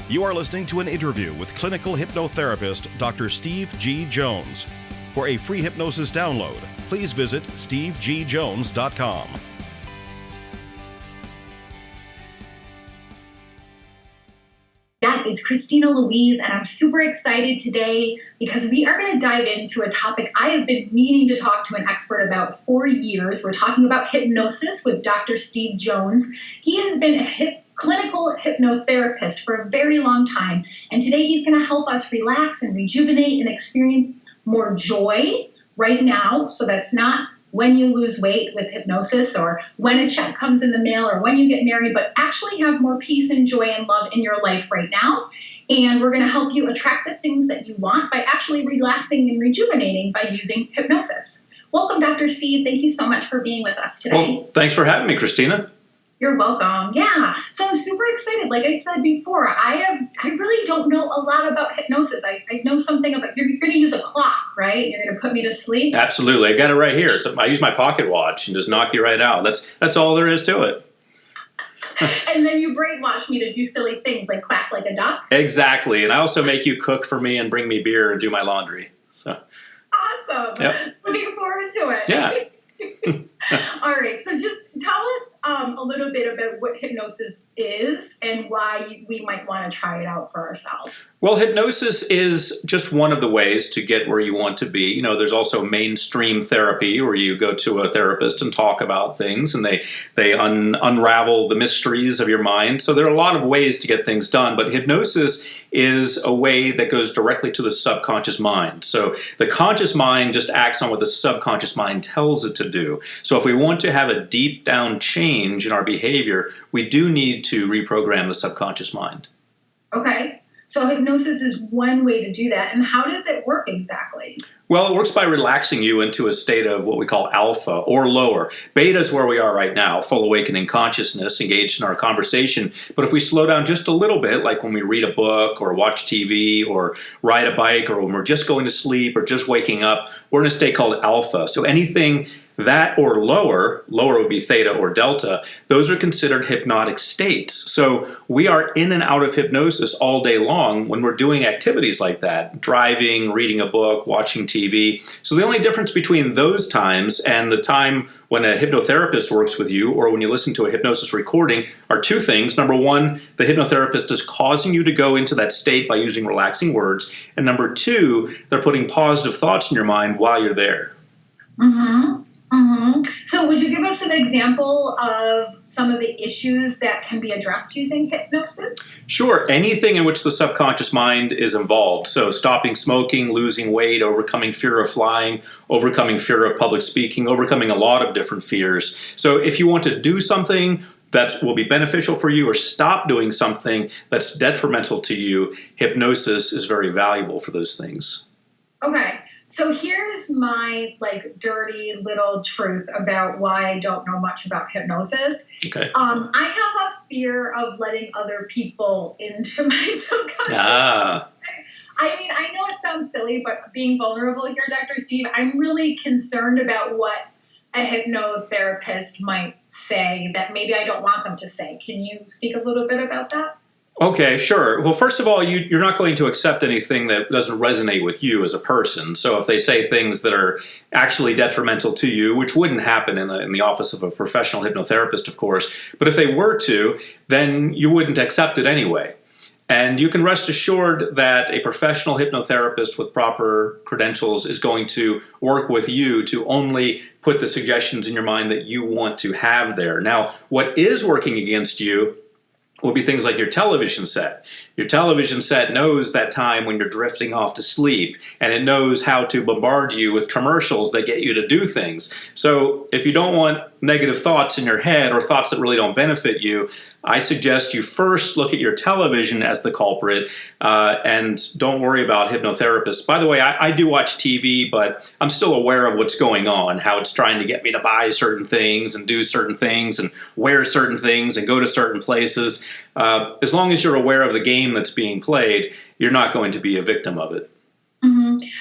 You are listening to an interview with clinical hypnotherapist Dr. Steve G. Jones. For a free hypnosis download, please visit stevegjones.com. It's Christina Louise, and I'm super excited today because we are going to dive into a topic I have been meaning to talk to an expert about for years. We're talking about hypnosis with Dr. Steve Jones. He has been a clinical hypnotherapist for a very long time, and today he's going to help us relax and rejuvenate and experience more joy right now. So that's not when you lose weight with hypnosis or when a check comes in the mail or when you get married, but actually have more peace and joy and love in your life right now. And we're going to help you attract the things that you want by actually relaxing and rejuvenating by using hypnosis. Welcome, Dr. Steve. Thank you so much for being with us today. Well, thanks for having me, Christina. You're welcome. Yeah. So I'm super excited. Like I said before, I really don't know a lot about hypnosis. I know something about, you're going to use a clock, right? You're going to put me to sleep. Absolutely. I got it right here. I use my pocket watch and just knock you right out. That's all there is to it. And then you brainwash me to do silly things like quack like a duck. Exactly. And I also make you cook for me and bring me beer and do my laundry. So awesome. Yep. Looking forward to it. Yeah. All right, so just tell us a little bit about what hypnosis is and why we might want to try it out for ourselves. Well, hypnosis is just one of the ways to get where you want to be. You know, there's also mainstream therapy where you go to a therapist and talk about things and they unravel the mysteries of your mind. So there are a lot of ways to get things done, but hypnosis is a way that goes directly to the subconscious mind. So the conscious mind just acts on what the subconscious mind tells it to do. So if we want to have a deep down change in our behavior, we do need to reprogram the subconscious mind. Okay. So hypnosis is one way to do that. And how does it work exactly? Well, it works by relaxing you into a state of what we call alpha or lower. Beta is where we are right now, full awakening consciousness, engaged in our conversation. But if we slow down just a little bit, like when we read a book or watch TV or ride a bike or when we're just going to sleep or just waking up, we're in a state called alpha. So anything that or lower would be theta or delta, those are considered hypnotic states. So we are in and out of hypnosis all day long when we're doing activities like that, driving, reading a book, watching TV. So the only difference between those times and the time when a hypnotherapist works with you or when you listen to a hypnosis recording are two things. Number one, the hypnotherapist is causing you to go into that state by using relaxing words. And number two, they're putting positive thoughts in your mind while you're there. Mm-hmm. Mm-hmm. So would you give us an example of some of the issues that can be addressed using hypnosis? Sure. Anything in which the subconscious mind is involved. So stopping smoking, losing weight, overcoming fear of flying, overcoming fear of public speaking, overcoming a lot of different fears. So if you want to do something that will be beneficial for you or stop doing something that's detrimental to you, hypnosis is very valuable for those things. Okay. So here's my dirty little truth about why I don't know much about hypnosis. Okay. I have a fear of letting other people into my subconscious. Ah. I mean, I know it sounds silly, but being vulnerable here, Dr. Steve, I'm really concerned about what a hypnotherapist might say that maybe I don't want them to say. Can you speak a little bit about that? Okay, sure. Well, first of all, you're not going to accept anything that doesn't resonate with you as a person. So if they say things that are actually detrimental to you, which wouldn't happen in the office of a professional hypnotherapist, of course, but if they were to, then you wouldn't accept it anyway. And you can rest assured that a professional hypnotherapist with proper credentials is going to work with you to only put the suggestions in your mind that you want to have there. Now, what is working against you would be things like your television set. Your television set knows that time when you're drifting off to sleep, and it knows how to bombard you with commercials that get you to do things. So if you don't want negative thoughts in your head or thoughts that really don't benefit you, I suggest you first look at your television as the culprit and don't worry about hypnotherapists. By the way, I do watch TV, but I'm still aware of what's going on, how it's trying to get me to buy certain things and do certain things and wear certain things and go to certain places. As long as you're aware of the game that's being played, you're not going to be a victim of it.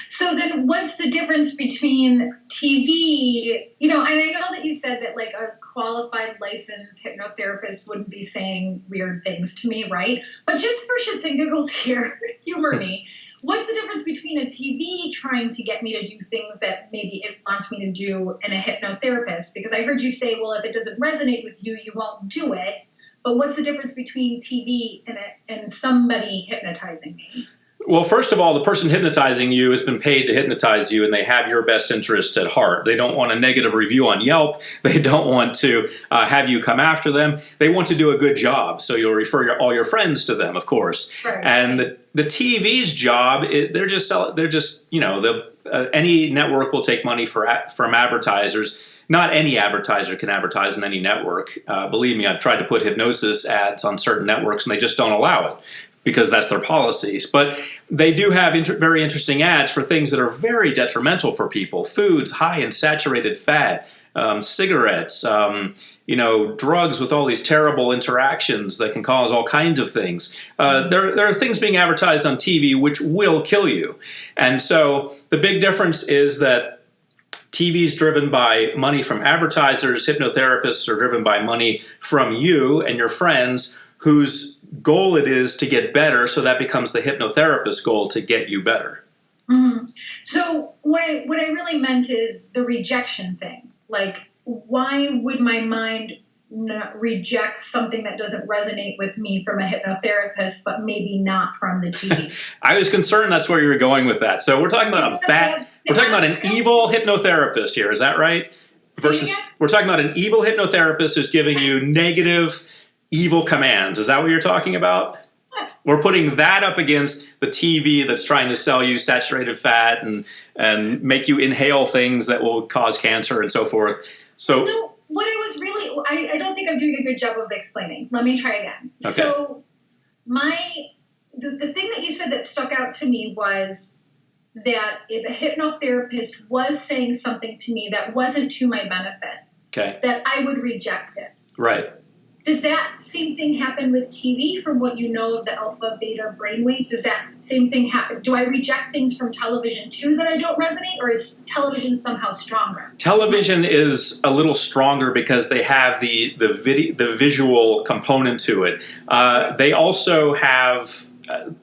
So then what's the difference between TV, and I know that you said that like a qualified licensed hypnotherapist wouldn't be saying weird things to me, right? But just for shits and giggles here, humor me. What's the difference between a TV trying to get me to do things that maybe it wants me to do and a hypnotherapist? Because I heard you say, well, if it doesn't resonate with you, you won't do it. But what's the difference between TV and somebody hypnotizing me? Well, first of all, the person hypnotizing you has been paid to hypnotize you, and they have your best interest at heart. They don't want a negative review on Yelp. They don't want to have you come after them. They want to do a good job, so you'll refer all your friends to them, of course. Right. And the TV's job, any network will take money from advertisers. Not any advertiser can advertise on any network. Believe me, I've tried to put hypnosis ads on certain networks, and they just don't allow it, because that's their policies. But they do have very interesting ads for things that are very detrimental for people. Foods high in saturated fat, cigarettes, drugs with all these terrible interactions that can cause all kinds of things. There are things being advertised on TV which will kill you. And so the big difference is that TV is driven by money from advertisers. Hypnotherapists are driven by money from you and your friends, whose goal it is to get better, so that becomes the hypnotherapist's goal, to get you better. Mm-hmm. So what I really meant is the rejection thing. Like, why would my mind not reject something that doesn't resonate with me from a hypnotherapist, but maybe not from the TV? I was concerned that's where you were going with that. So we're talking about we're talking about an evil hypnotherapist here. Is that right? We're talking about an evil hypnotherapist who's giving you negative, evil commands. Is that what you're talking about? We're putting that up against the TV that's trying to sell you saturated fat and make you inhale things that will cause cancer and so forth. So what I was really, I don't think I'm doing a good job of explaining. So let me try again. Okay. So the thing that you said that stuck out to me was that if a hypnotherapist was saying something to me that wasn't to my benefit, okay, that I would reject it. Right. Does that same thing happen with TV from what you know of the alpha, beta brainwaves? Does that same thing happen? Do I reject things from television too that I don't resonate, or is television somehow stronger? Television is a little stronger because they have the visual component to it. They also have,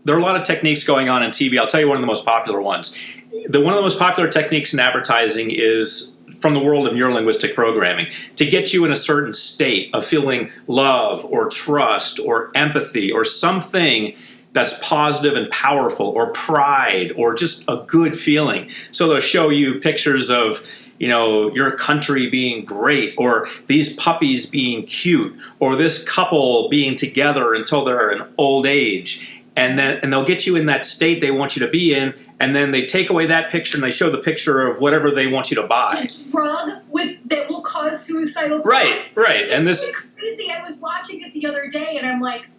there are a lot of techniques going on in TV. I'll tell you one of the most popular ones. One of the most popular techniques in advertising is from the world of neurolinguistic programming, to get you in a certain state of feeling love or trust or empathy or something that's positive and powerful, or pride, or just a good feeling. So they'll show you pictures of, your country being great, or these puppies being cute, or this couple being together until they're an old age. And they'll get you in that state they want you to be in, and then they take away that picture and they show the picture of whatever they want you to buy. A drug that will cause suicidal thought. Right. And this is crazy. I was watching it the other day, and I'm like,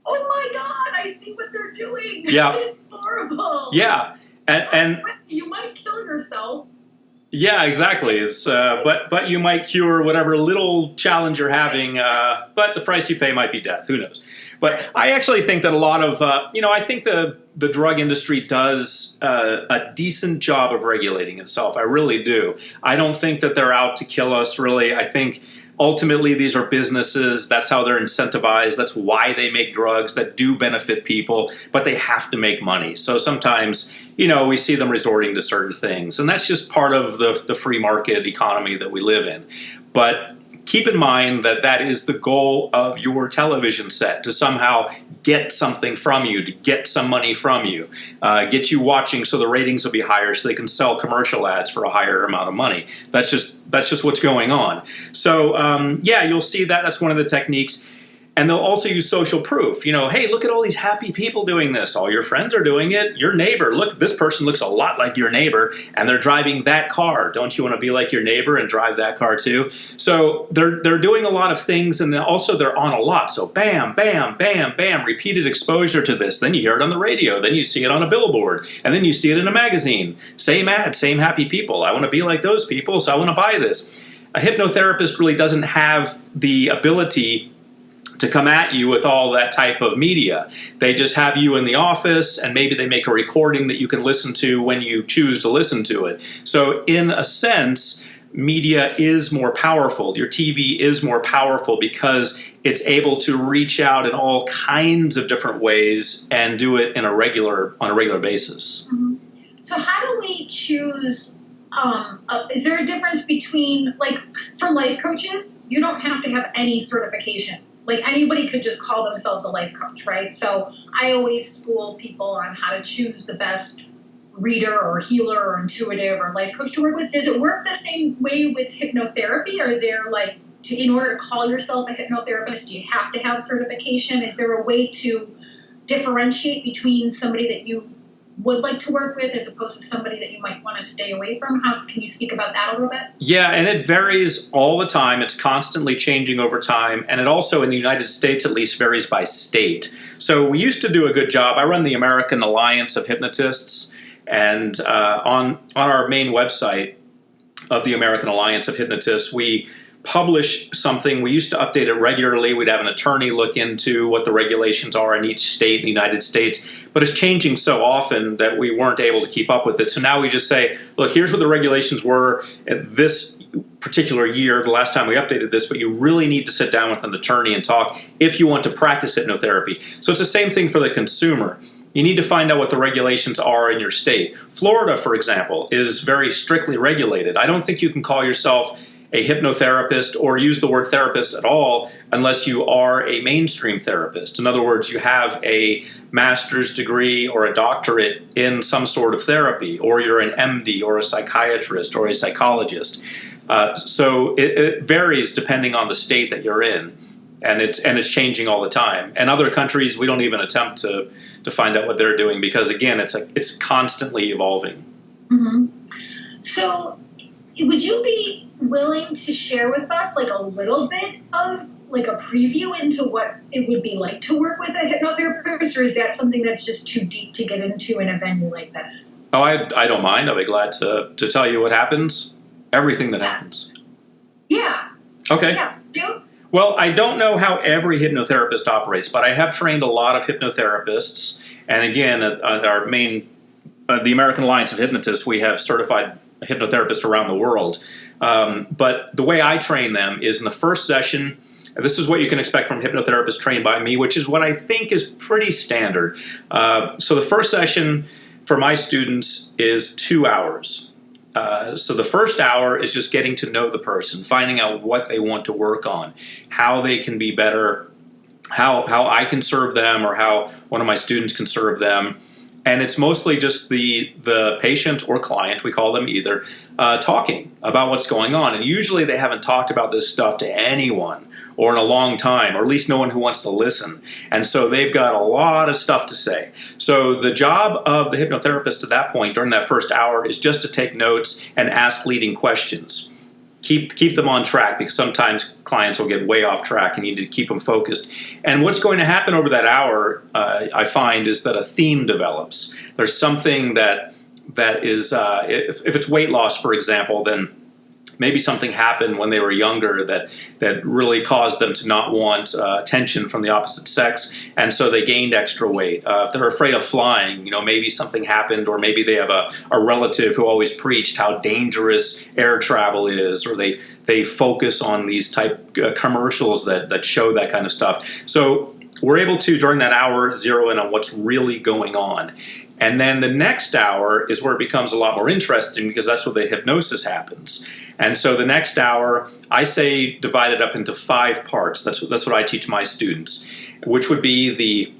oh my God, I see what they're doing. Yeah. It's horrible. Yeah. And you might kill yourself. Yeah, exactly. It's but you might cure whatever little challenge you're having, but the price you pay might be death. Who knows? But I actually think that a lot of, I think the drug industry does a decent job of regulating itself. I really do. I don't think that they're out to kill us, really. I think ultimately these are businesses. That's how they're incentivized. That's why they make drugs that do benefit people, but they have to make money. So sometimes, we see them resorting to certain things. And that's just part of the free market economy that we live in. But keep in mind that that is the goal of your television set, to somehow get something from you, to get some money from you, get you watching so the ratings will be higher, so they can sell commercial ads for a higher amount of money. That's just what's going on. So you'll see that. That's one of the techniques. And they'll also use social proof. Hey, look at all these happy people doing this. All your friends are doing it. Your neighbor, look, this person looks a lot like your neighbor, and they're driving that car. Don't you want to be like your neighbor and drive that car too? So they're doing a lot of things, and then also they're on a lot. So bam, bam, bam, bam, repeated exposure to this. Then you hear it on the radio. Then you see it on a billboard. And then you see it in a magazine. Same ad, same happy people. I want to be like those people, so I want to buy this. A hypnotherapist really doesn't have the ability to come at you with all that type of media. They just have you in the office, and maybe they make a recording that you can listen to when you choose to listen to it. So in a sense, media is more powerful. Your TV is more powerful because it's able to reach out in all kinds of different ways and do it on a regular basis. Mm-hmm. So how do we choose? Is there a difference between, like, for life coaches, you don't have to have any certification. Like, anybody could just call themselves a life coach, right? So I always school people on how to choose the best reader or healer or intuitive or life coach to work with. Does it work the same way with hypnotherapy? Are there, like, in order to call yourself a hypnotherapist, do you have to have certification? Is there a way to differentiate between somebody that you would like to work with as opposed to somebody that you might want to stay away from? How can you speak about that a little bit? Yeah, and it varies all the time. It's constantly changing over time, and it also, in the United States at least, varies by state. So we used to do a good job. I run the American Alliance of Hypnotists, and on our main website of the American Alliance of Hypnotists, we publish something. We used to update it regularly. We'd have an attorney look into what the regulations are in each state in the United States, but it's changing so often that we weren't able to keep up with it. So now we just say, look, here's what the regulations were this particular year, the last time we updated this, but you really need to sit down with an attorney and talk if you want to practice hypnotherapy. So it's the same thing for the consumer. You need to find out what the regulations are in your state. Florida, for example, is very strictly regulated. I don't think you can call yourself a hypnotherapist or use the word therapist at all unless you are a mainstream therapist. In other words, you have a master's degree or a doctorate in some sort of therapy, or you're an MD or a psychiatrist or a psychologist. So it varies depending on the state that you're in, and it's changing all the time. And other countries, we don't even attempt to find out what they're doing because, again, it's constantly evolving. Mm-hmm. So would you be willing to share with us, like, a little bit of, like, a preview into what it would be like to work with a hypnotherapist, or is that something that's just too deep to get into in a venue like this? Oh, I don't mind. I'll be glad to tell you what happens, everything that happens. Yeah. Okay. Yeah. Do? Well, I don't know how every hypnotherapist operates, but I have trained a lot of hypnotherapists. And again, at our main, the American Alliance of Hypnotists, we have certified hypnotherapists around the world. But the way I train them is in the first session. This is what you can expect from hypnotherapists trained by me, which is what I think is pretty standard. So the first session for my students is 2 hours. So the first hour is just getting to know the person, finding out what they want to work on, how they can be better, how I can serve them, or how one of my students can serve them. And it's mostly just the patient or client, we call them either, talking about what's going on. And usually they haven't talked about this stuff to anyone or in a long time, or at least no one who wants to listen. And so they've got a lot of stuff to say. So the job of the hypnotherapist at that point, during that first hour, is just to take notes and ask leading questions. Keep them on track, because sometimes clients will get way off track and you need to keep them focused. And what's going to happen over that hour, I find, is that a theme develops. There's something that is, if it's weight loss, for example, then maybe something happened when they were younger that really caused them to not want attention from the opposite sex, and so they gained extra weight. If they're afraid of flying, maybe something happened, or maybe they have a relative who always preached how dangerous air travel is, or they focus on these type commercials that show that kind of stuff. So we're able to, during that hour, zero in on what's really going on. And then the next hour is where it becomes a lot more interesting, because that's where the hypnosis happens. And so the next hour, I say divide it up into 5 parts. That's what I teach my students, which would be the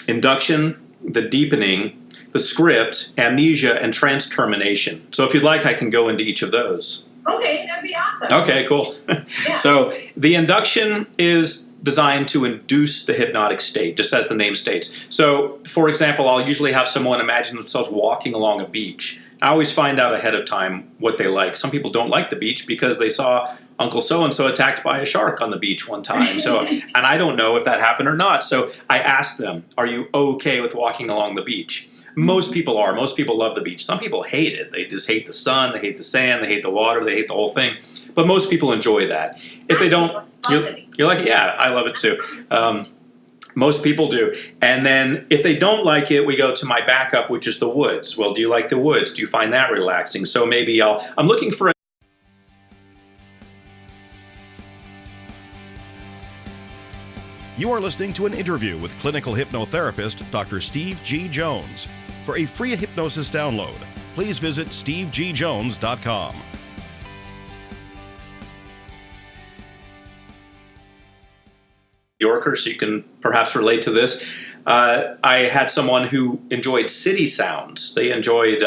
induction, the deepening, the script, amnesia, and trans-termination. So if you'd like, I can go into each of those. Okay, that'd be awesome. Okay, cool. Yeah. So the induction is designed to induce the hypnotic state, just as the name states. So, for example, I'll usually have someone imagine themselves walking along a beach. I always find out ahead of time what they like. Some people don't like the beach because they saw Uncle So-and-so attacked by a shark on the beach one time. So, and I don't know if that happened or not. So I ask them, are you okay with walking along the beach? Most people are. Most people love the beach. Some people hate it. They just hate the sun, they hate the sand, they hate the water, they hate the whole thing. But most people enjoy that. If they don't, you're like, yeah, I love it too. Most people do. And then if they don't like it, we go to my backup, which is the woods. Well, do you like the woods? Do you find that relaxing? So maybe I'm looking for You are listening to an interview with clinical hypnotherapist Dr. Steve G. Jones. For a free hypnosis download, please visit stevegjones.com. Yorker, so you can perhaps relate to this. I had someone who enjoyed city sounds. They enjoyed,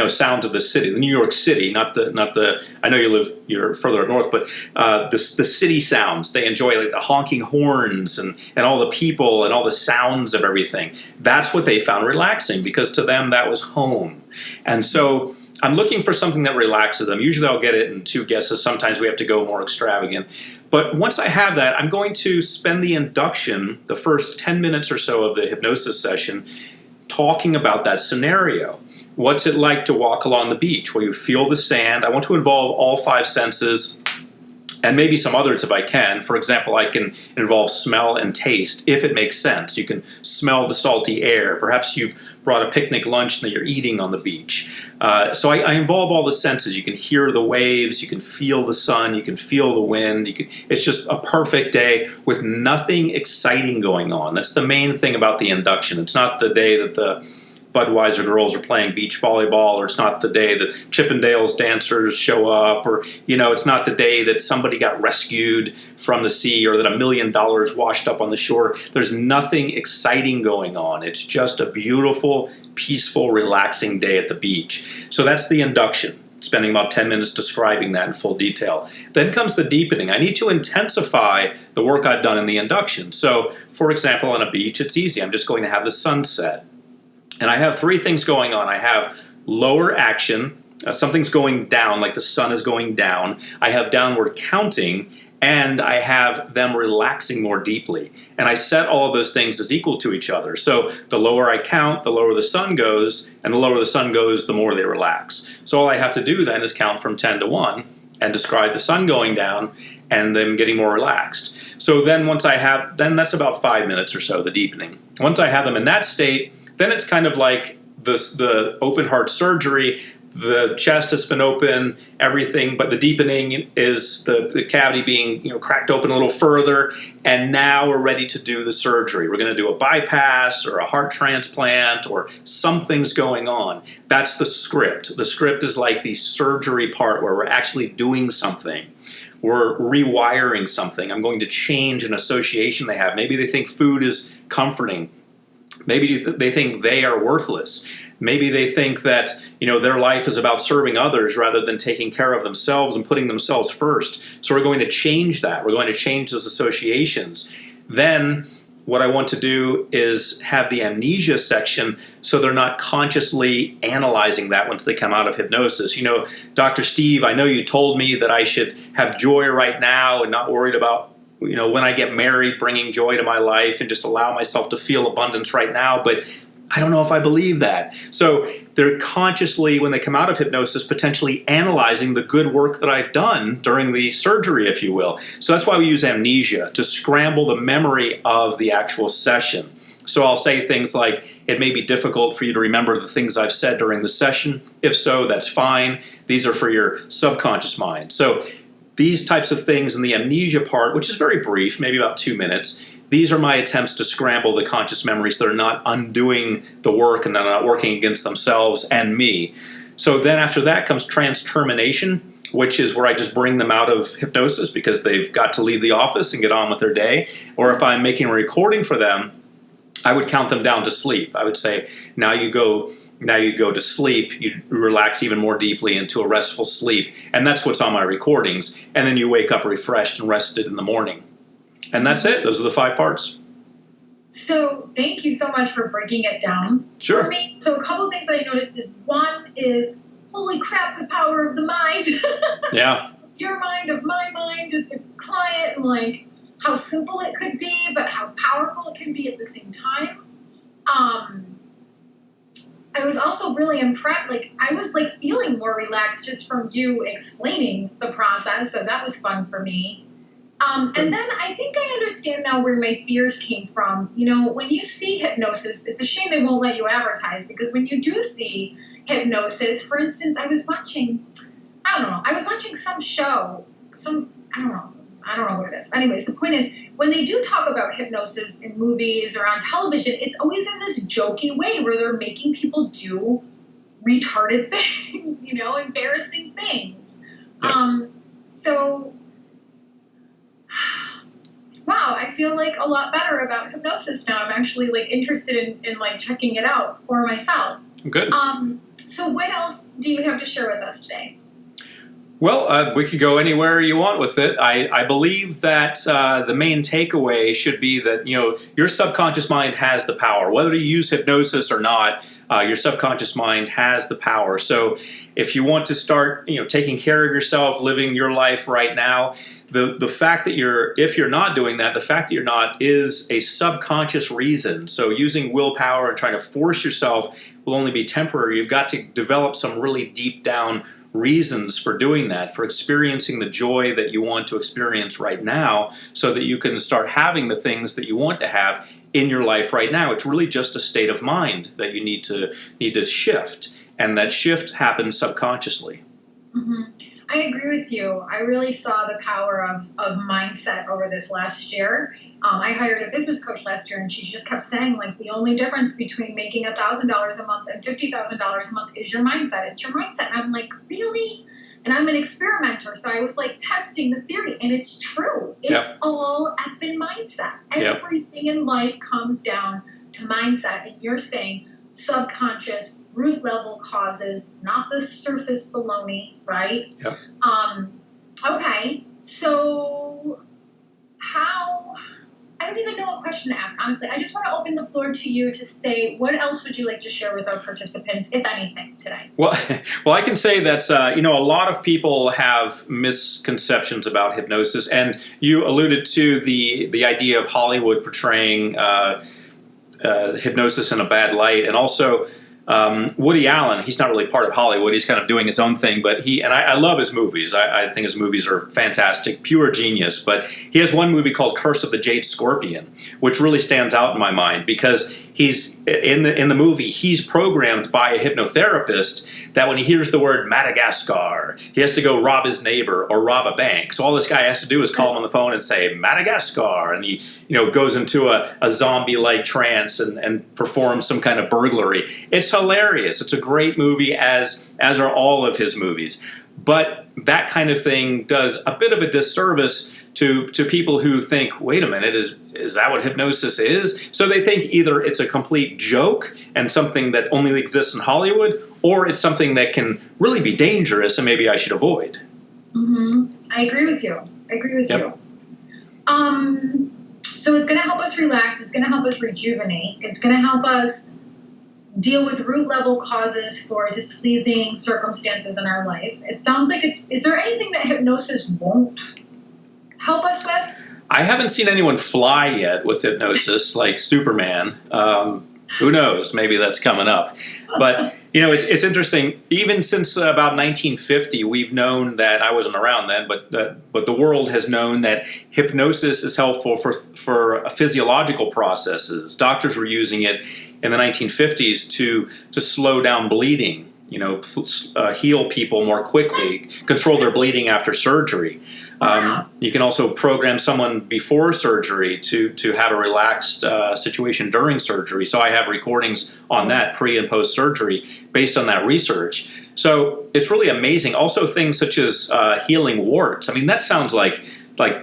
sounds of the city, the New York City, not the. I know you're further up north, but the city sounds. They enjoy like the honking horns and all the people and all the sounds of everything. That's what they found relaxing, because to them that was home. And so I'm looking for something that relaxes them. Usually I'll get it in two guesses. Sometimes we have to go more extravagant. But once I have that, I'm going to spend the induction, the first 10 minutes or so of the hypnosis session, talking about that scenario. What's it like to walk along the beach where you feel the sand? I want to involve all five senses, and maybe some others if I can. For example, I can involve smell and taste, if it makes sense. You can smell the salty air. Perhaps you've brought a picnic lunch that you're eating on the beach. So I involve all the senses. You can hear the waves, you can feel the sun, you can feel the wind. It's just a perfect day with nothing exciting going on. That's the main thing about the induction. It's not the day that the Budweiser girls are playing beach volleyball, or it's not the day that Chippendales dancers show up, or it's not the day that somebody got rescued from the sea, or that $1 million washed up on the shore. There's nothing exciting going on. It's just a beautiful, peaceful, relaxing day at the beach. So that's the induction, spending about 10 minutes describing that in full detail. Then comes the deepening. I need to intensify the work I've done in the induction. So, for example, on a beach, it's easy. I'm just going to have the sunset. And I have three things going on. I have lower action, something's going down, like the sun is going down. I have downward counting, and I have them relaxing more deeply. And I set all of those things as equal to each other. So the lower I count, the lower the sun goes, and the lower the sun goes, the more they relax. So all I have to do then is count from 10 to 1 and describe the sun going down and them getting more relaxed. So then then that's about 5 minutes or so, the deepening. Once I have them in that state, then it's kind of like the open heart surgery. The chest has been open, everything, but the deepening is the cavity being cracked open a little further, and now we're ready to do the surgery. We're going to do a bypass or a heart transplant, or something's going on. That's the script. The script is like the surgery part where we're actually doing something. We're rewiring something. I'm going to change an association they have. Maybe they think food is comforting. Maybe they think they are worthless. Maybe they think that their life is about serving others rather than taking care of themselves and putting themselves first. So we're going to change that. We're going to change those associations. Then what I want to do is have the amnesia section so they're not consciously analyzing that once they come out of hypnosis. Dr. Steve, I know you told me that I should have joy right now and not worried about when I get married, bringing joy to my life and just allow myself to feel abundance right now, but I don't know if I believe that. So they're consciously, when they come out of hypnosis, potentially analyzing the good work that I've done during the surgery, if you will. So that's why we use amnesia, to scramble the memory of the actual session. So I'll say things like, it may be difficult for you to remember the things I've said during the session. If so, that's fine. These are for your subconscious mind. So these types of things in the amnesia part, which is very brief, maybe about 2 minutes, these are my attempts to scramble the conscious memories that are not undoing the work and they're not working against themselves and me. So then after that comes transtermination, which is where I just bring them out of hypnosis because they've got to leave the office and get on with their day. Or if I'm making a recording for them, I would count them down to sleep. I would say, now you go to sleep, you relax even more deeply into a restful sleep. And that's what's on my recordings. And then you wake up refreshed and rested in the morning. And that's it. Those are the 5 parts. So thank you so much for breaking it down for me. So a couple of things I noticed is, one is, holy crap, the power of the mind. Yeah. Your mind of my mind is the client, and like how simple it could be, but how powerful it can be at the same time. I was also really impressed. Like, I was like feeling more relaxed just from you explaining the process. So that was fun for me. And then I think I understand now where my fears came from. You know, when you see hypnosis, it's a shame they won't let you advertise, because when you do see hypnosis, for instance, I was watching some show, I don't know what it is. But anyways, the point is, when they do talk about hypnosis in movies or on television, it's always in this jokey way where they're making people do retarded things, you know, embarrassing things. Yep. So, wow, I feel like a lot better about hypnosis now. I'm actually like interested in like checking it out for myself. Good. So what else do you have to share with us today? Well, we could go anywhere you want with it. I believe that the main takeaway should be that, you know, your subconscious mind has the power. Whether you use hypnosis or not, your subconscious mind has the power. So if you want to start, you know, taking care of yourself, living your life right now, the fact that if you're not doing that, the fact that you're not is a subconscious reason. So using willpower and trying to force yourself will only be temporary. You've got to develop some really deep down reasons for doing that, for experiencing the joy that you want to experience right now, so that you can start having the things that you want to have in your life right now. It's really just a state of mind that you need to shift, and that shift happens subconsciously. Mm-hmm. I agree with you. I really saw the power of mindset over this last year. I hired a business coach last year, and she just kept saying, like, the only difference between making $1,000 a month and $50,000 a month is your mindset. It's your mindset. And I'm like, really? And I'm an experimenter, so I was like testing the theory, and it's true. It's all effing mindset. Everything in life comes down to mindset, and you're saying subconscious, root level causes, not the surface baloney, right? Yep. Okay, so I don't even know what question to ask, honestly. I just want to open the floor to you to say, what else would you like to share with our participants, if anything, today? Well, I can say that, a lot of people have misconceptions about hypnosis, and you alluded to the idea of Hollywood portraying hypnosis in a bad light, and also Woody Allen. He's not really part of Hollywood. He's kind of doing his own thing, but I love his movies. I think his movies are fantastic, pure genius. But he has one movie called Curse of the Jade Scorpion, which really stands out in my mind, because he's in the movie, he's programmed by a hypnotherapist that when he hears the word Madagascar, he has to go rob his neighbor or rob a bank. So all this guy has to do is call him on the phone and say Madagascar, and he goes into a zombie-like trance and performs some kind of burglary. It's hilarious. It's a great movie, as are all of his movies. But that kind of thing does a bit of a disservice to people who think, wait a minute, is that what hypnosis is? So they think either it's a complete joke and something that only exists in Hollywood, or it's something that can really be dangerous and maybe I should avoid. Mm-hmm. I agree with you. Yep. So it's going to help us relax. It's going to help us rejuvenate. It's going to help us deal with root level causes for displeasing circumstances in our life. It sounds like is there anything that hypnosis won't help us with? I haven't seen anyone fly yet with hypnosis, like Superman. Who knows? Maybe that's coming up. But, it's interesting. Even since about 1950, we've known that, I wasn't around then, but the world has known that hypnosis is helpful for physiological processes. Doctors were using it in the 1950s to slow down bleeding, heal people more quickly, control their bleeding after surgery. You can also program someone before surgery to have a relaxed situation during surgery. So I have recordings on that pre and post surgery based on that research. So it's really amazing. Also things such as healing warts. I mean, that sounds like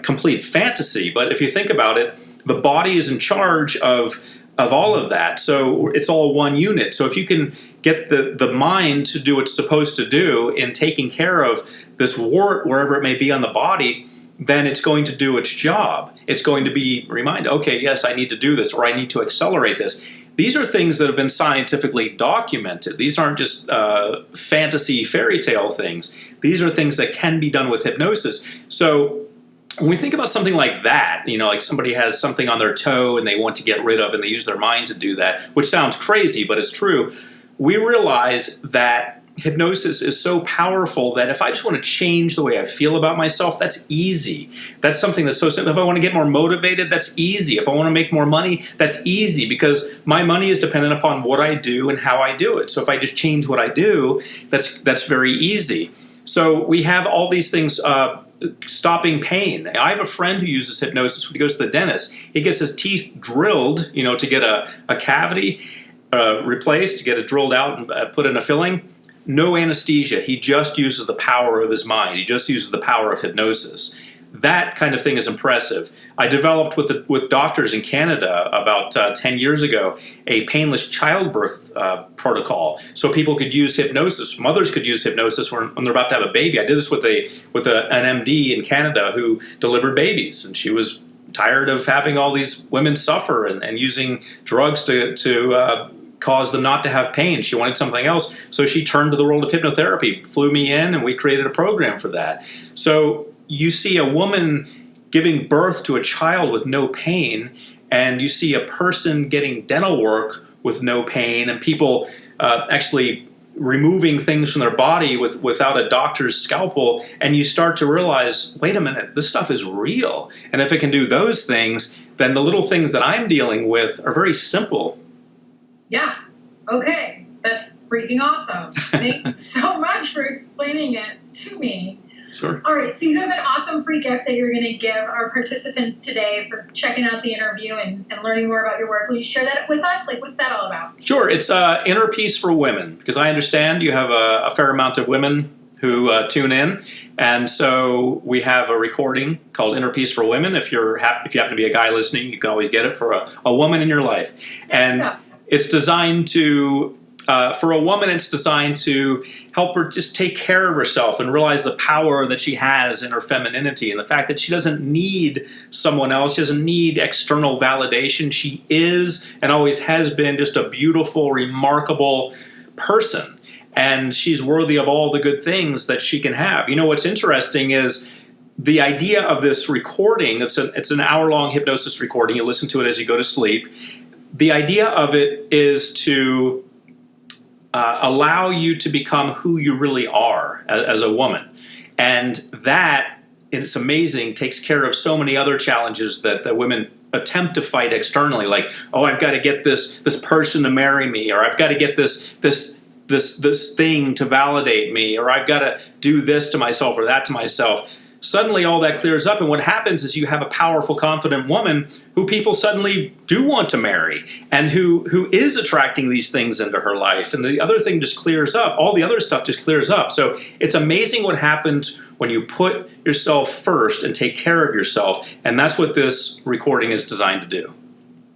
complete fantasy, but if you think about it, the body is in charge of all of that. So it's all one unit. So if you can get the mind to do what it's supposed to do in taking care of this wart, wherever it may be on the body, then it's going to do its job. It's going to be reminded, okay, yes, I need to do this, or I need to accelerate this. These are things that have been scientifically documented. These aren't just fantasy fairy tale things. These are things that can be done with hypnosis. So when we think about something like that, like somebody has something on their toe and they want to get rid of, and they use their mind to do that, which sounds crazy, but it's true. we realize that hypnosis is so powerful that if I just want to change the way I feel about myself, that's easy. That's something that's so simple. If I want to get more motivated, that's easy. If I want to make more money, that's easy, because my money is dependent upon what I do and how I do it. So if I just change what I do, that's very easy. So we have all these things, stopping pain. I have a friend who uses hypnosis when he goes to the dentist. He gets his teeth drilled, to get a cavity replaced, to get it drilled out and put in a filling. No anesthesia. He just uses the power of his mind. He just uses the power of hypnosis. That kind of thing is impressive. I developed with doctors in Canada about 10 years ago a painless childbirth protocol, so people could use hypnosis. Mothers could use hypnosis when they're about to have a baby. I did this with an MD in Canada who delivered babies, and she was tired of having all these women suffer and using drugs to cause them not to have pain. She wanted something else, so she turned to the world of hypnotherapy, flew me in, and we created a program for that. So you see a woman giving birth to a child with no pain, and you see a person getting dental work with no pain, and people actually removing things from their body without a doctor's scalpel, and you start to realize, wait a minute, this stuff is real. And if it can do those things, then the little things that I'm dealing with are very simple. Yeah. Okay. That's freaking awesome. Thank you so much for explaining it to me. Sure. All right. So you have an awesome free gift that you're going to give our participants today for checking out the interview and learning more about your work. Will you share that with us? Like, what's that all about? Sure. It's Inner Peace for Women, because I understand you have a fair amount of women who tune in. And so we have a recording called Inner Peace for Women. If you happen to be a guy listening, you can always get it for a woman in your life. And it's designed to, for a woman, it's designed to help her just take care of herself and realize the power that she has in her femininity and the fact that she doesn't need someone else. She doesn't need external validation. She is and always has been just a beautiful, remarkable person. And she's worthy of all the good things that she can have. What's interesting is the idea of this recording. It's an hour-long hypnosis recording. You listen to it as you go to sleep. The idea of it is to allow you to become who you really are as a woman. And that, it's amazing, takes care of so many other challenges that women attempt to fight externally. Like, oh, I've got to get this person to marry me, or I've got to get this thing to validate me, or I've got to do this to myself or that to myself. Suddenly all that clears up, and what happens is you have a powerful, confident woman who people suddenly do want to marry, and who is attracting these things into her life, and the other thing just clears up. All the other stuff just clears up. So it's amazing what happens when you put yourself first and take care of yourself, and that's what this recording is designed to do.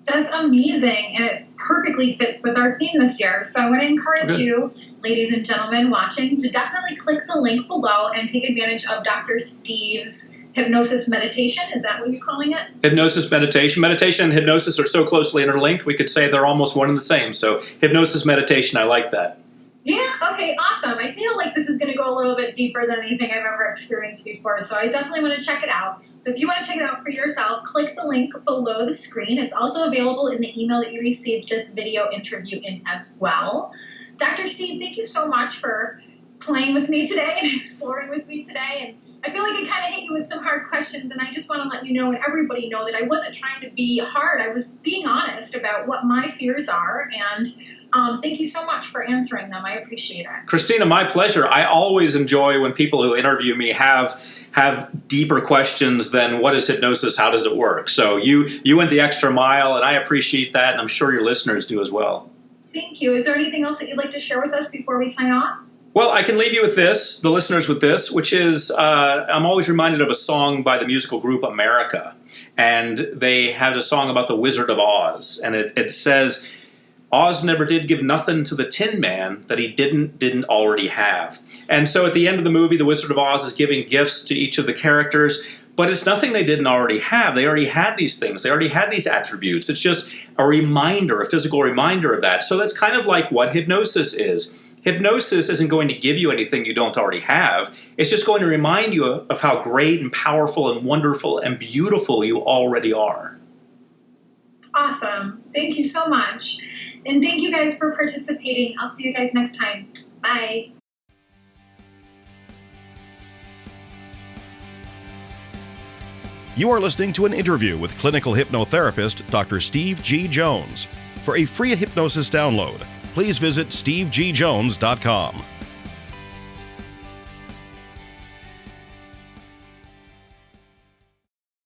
That's amazing, and it perfectly fits with our theme this year. So I want to encourage you, ladies and gentlemen watching, to definitely click the link below and take advantage of Dr. Steve's hypnosis meditation. Is that what you're calling it? Hypnosis meditation. Meditation and hypnosis are so closely interlinked, we could say they're almost one and the same. So hypnosis meditation, I like that. Yeah, okay, awesome. I feel like this is going to go a little bit deeper than anything I've ever experienced before, so I definitely want to check it out. So if you want to check it out for yourself, click the link below the screen. It's also available in the email that you received this video interview in as well. Dr. Steve, thank you so much for playing with me today and exploring with me today. And I feel like I kind of hit you with some hard questions, and I just want to let you know and everybody know that I wasn't trying to be hard. I was being honest about what my fears are, and thank you so much for answering them. I appreciate it. Christina, my pleasure. I always enjoy when people who interview me have deeper questions than what is hypnosis, how does it work? So you went the extra mile, and I appreciate that, and I'm sure your listeners do as well. Thank you. Is there anything else that you'd like to share with us before we sign off? Well, I can leave you with this, the listeners with this, which is I'm always reminded of a song by the musical group America. And they had a song about the Wizard of Oz. And it says, Oz never did give nothing to the Tin Man that he didn't already have. And so at the end of the movie, the Wizard of Oz is giving gifts to each of the characters. But it's nothing they didn't already have. They already had these things. They already had these attributes. It's just a reminder, a physical reminder of that. So that's kind of like what hypnosis is. Hypnosis isn't going to give you anything you don't already have. It's just going to remind you of how great and powerful and wonderful and beautiful you already are. Awesome. Thank you so much. And thank you guys for participating. I'll see you guys next time. Bye. You are listening to an interview with clinical hypnotherapist Dr. Steve G. Jones. For a free hypnosis download, please visit stevegjones.com.